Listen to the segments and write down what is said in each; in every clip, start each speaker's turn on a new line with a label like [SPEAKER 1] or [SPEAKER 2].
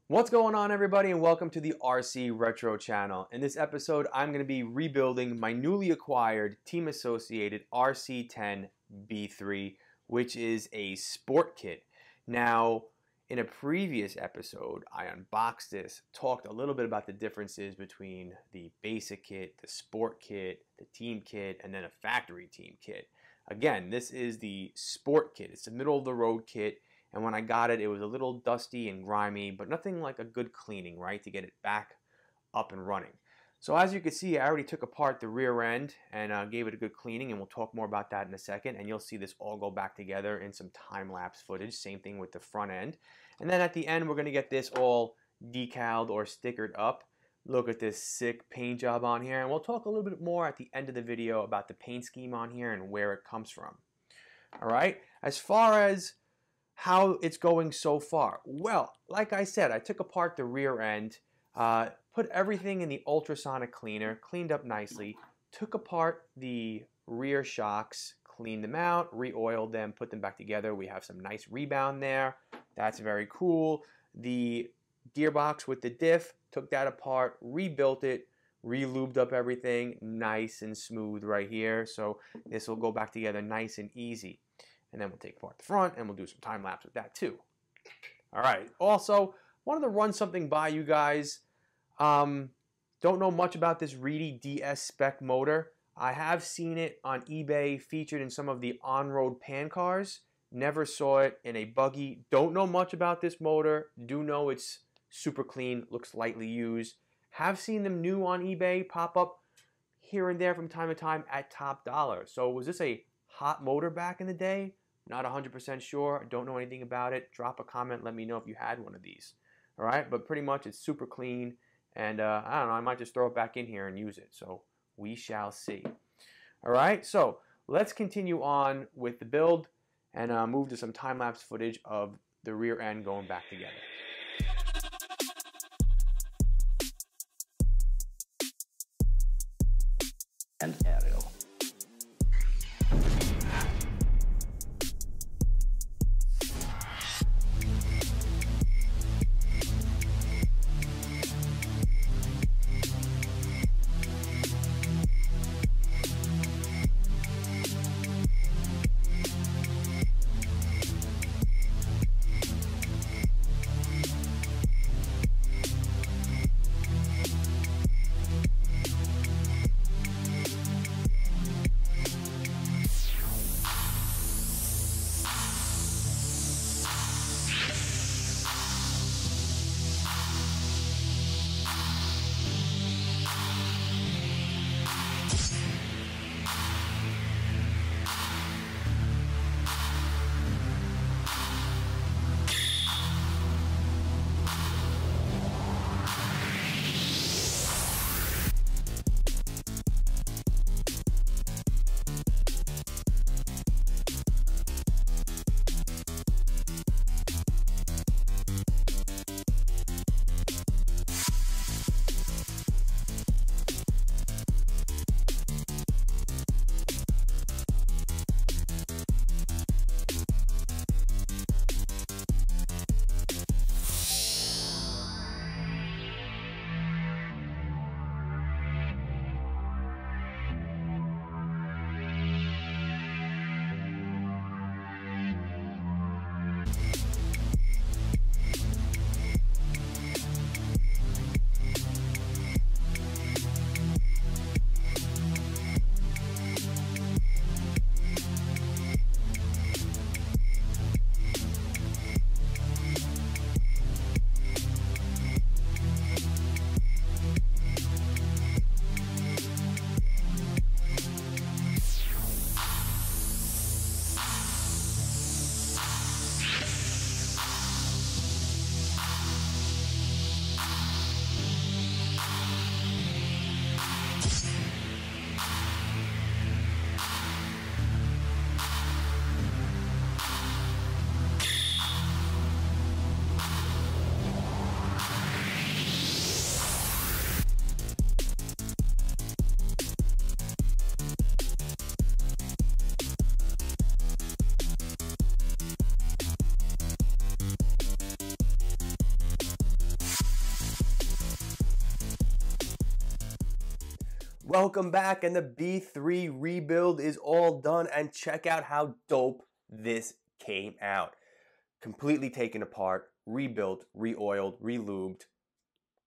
[SPEAKER 1] What's going on, everybody, and welcome to the RC Retro channel. In this episode, I'm going to be rebuilding my newly acquired team associated RC10 B3, which is a sport kit. Now, in a previous episode, I unboxed this, talked a little bit about the differences between the basic kit, the sport kit, the team kit, and then a factory team kit. Again, this is the sport kit. It's the middle of the road kit. And when I got it, it was a little dusty and grimy, but nothing like a good cleaning, right, to get it back up and running. So as you can see, I already took apart the rear end and gave it a good cleaning, and we'll talk more about that in a second. And you'll see this all go back together in some time-lapse footage. Same thing with the front end. And then at the end, we're going to get this all decaled or stickered up. Look at this sick paint job on here. And we'll talk a little bit more at the end of the video about the paint scheme on here and where it comes from. All right, as far as how it's going so far. Well, like I said, I took apart the rear end, put everything in the ultrasonic cleaner, cleaned up nicely, took apart the rear shocks, cleaned them out, re-oiled them, put them back together. We have some nice rebound there. That's very cool. The gearbox with the diff, took that apart, rebuilt it, re-lubed up everything, nice and smooth right here. So this will go back together nice and easy. And then we'll take apart the front and we'll do some time lapse with that too. All right. Also, wanted to run something by you guys. Don't know much about this Reedy DS spec motor. I have seen it on eBay featured in some of the on-road pan cars. Never saw it in a buggy. Don't know much about this motor. Do know it's super clean, looks lightly used. Have seen them new on eBay pop up here and there from time to time at top dollar. So was this a hot motor back in the day? Not 100% sure. Don't know anything about it. Drop a comment. Let me know if you had one of these. All right, but pretty much it's super clean. And I don't know, I might just throw it back in here and use it. So we shall see. All right, so let's continue on with the build and move to some time-lapse footage of the rear end going back together.
[SPEAKER 2] And aerial.
[SPEAKER 1] Welcome back, and the B3 rebuild is all done, and check out how dope this came out. Completely taken apart, rebuilt, re-oiled, re-lubed,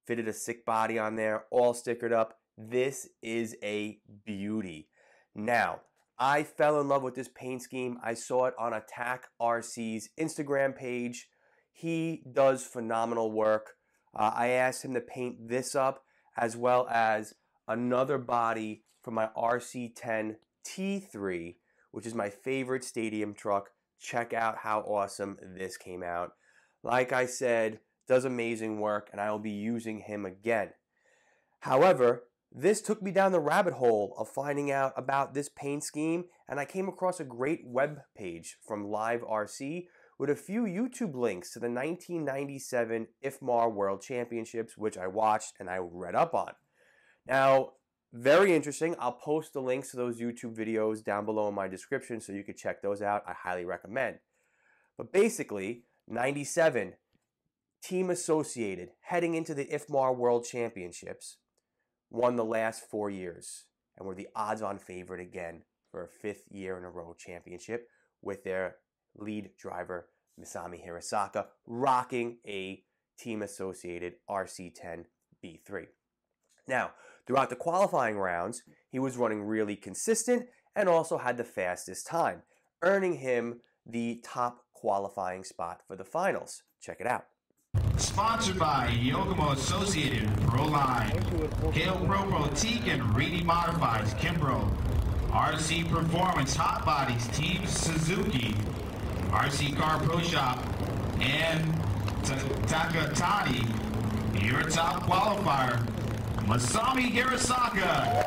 [SPEAKER 1] fitted a sick body on there, all stickered up. This is a beauty. Now, I fell in love with this paint scheme. I saw it on Attack RC's Instagram page. He does phenomenal work. I asked him to paint this up as well as another body for my RC10 T3, which is my favorite stadium truck. Check out how awesome this came out. Like I said, does amazing work, and I will be using him again. However, this took me down the rabbit hole of finding out about this paint scheme, and I came across a great web page from Live RC with a few YouTube links to the 1997 IFMAR World Championships, which I watched and I read up on. Now, very interesting. I'll post the links to those YouTube videos down below in my description so you can check those out. I highly recommend. But basically, 97, Team Associated, heading into the IFMAR World Championships, won the last 4 years and were the odds-on favorite again for a 5th year in a row championship with their lead driver, Masami Hirosaka, rocking a Team Associated RC10 B3. Now, throughout the qualifying rounds, he was running really consistent and also had the fastest time, earning him the top qualifying spot for the finals. Check it out.
[SPEAKER 2] Sponsored by Yokomo Associated Pro Line, Hail Pro Boutique and Reedy Modifieds Kimbrough, RC Performance Hot Bodies Team Suzuki, RC Car Pro Shop, and Takatani, your top qualifier, Masami Hirosaka.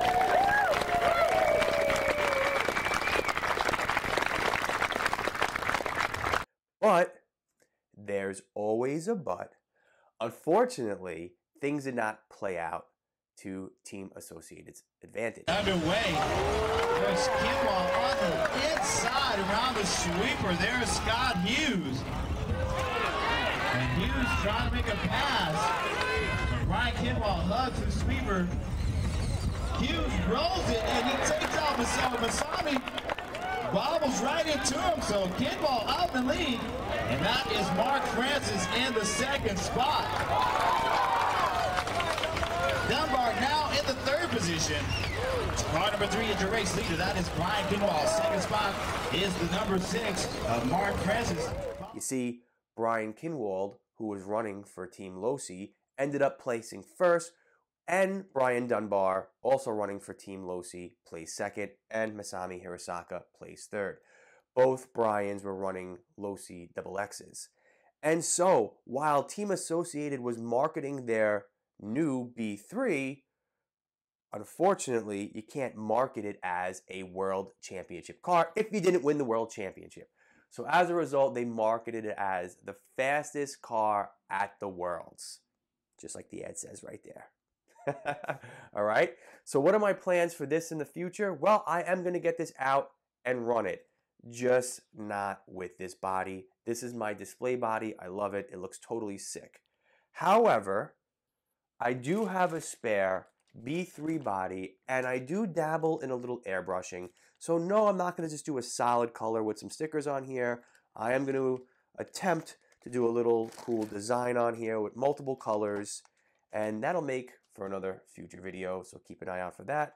[SPEAKER 1] But there's always a but. Unfortunately, things did not play out to Team Associated's advantage.
[SPEAKER 2] Underway. There's Kinwall on the inside around the sweeper. There's Scott Hughes. And Hughes trying to make a pass. But Brian Kinwall hugs the sweeper. Hughes rolls it and he takes off Masami. Bobbles right into him, so Kinwall out in the lead. And that is Mark Francis in the second spot. Dunbar now in the third position. Car number 3 is your race leader. That is Brian Kinwall. Second spot is the number 6, Mark Francis.
[SPEAKER 1] You see, Brian Kinwald, who was running for Team Losi, ended up placing first, and Brian Dunbar, also running for Team Losi, placed second, and Masami Hirosaka placed third. Both Brians were running Losi XXs. And so, while Team Associated was marketing their new B3, unfortunately, you can't market it as a World Championship car if you didn't win the World Championship. So as a result, they marketed it as the fastest car at the Worlds. Just like the ad says right there. All right, so what are my plans for this in the future? Well, I am going to get this out and run it, just not with this body. This is my display body. I love it. It looks totally sick. However, I do have a spare B3 body, and I do dabble in a little airbrushing. So no, I'm not going to just do a solid color with some stickers on here. I am going to attempt to do a little cool design on here with multiple colors, and that'll make for another future video, so keep an eye out for that,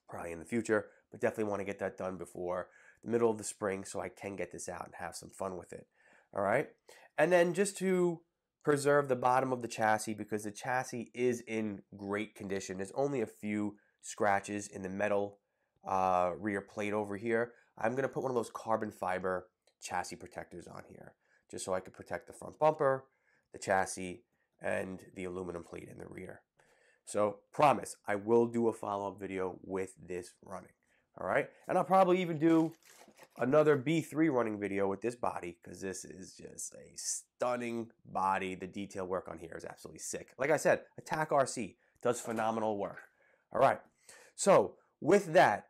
[SPEAKER 1] probably in the future, but definitely want to get that done before the middle of the spring so I can get this out and have some fun with it. All right, and then just to preserve the bottom of the chassis, because the chassis is in great condition, there's only a few scratches in the metal rear plate over here. I'm going to put one of those carbon fiber chassis protectors on here, just so I can protect the front bumper, the chassis, and the aluminum plate in the rear. So promise, I will do a follow-up video with this running. All right, and I'll probably even do another B3 running video with this body, because this is just a stunning body. The detail work on here is absolutely sick. Like I said, Attack RC does phenomenal work. All right, so with that,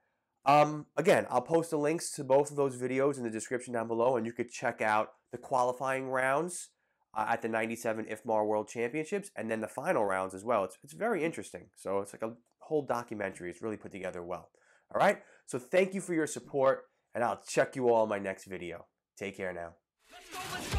[SPEAKER 1] again, I'll post the links to both of those videos in the description down below, and you could check out the qualifying rounds at the 97 IFMAR World Championships, and then the final rounds as well. It's very interesting. So it's like a
[SPEAKER 3] whole documentary is really put together well. All right? So thank you for your support, and I'll check you all in my next video. Take care now.